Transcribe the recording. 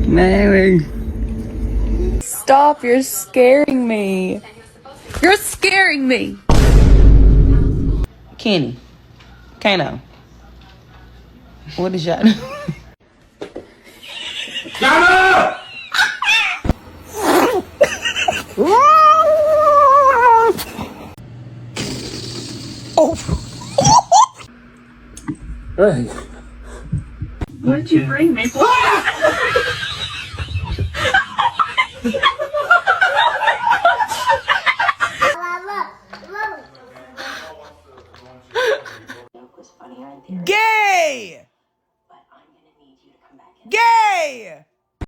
Mary. Stop, you're scaring me. You're scaring me. Kenny. Kano. What is y'all? Shut Hey. What'd you bring me for?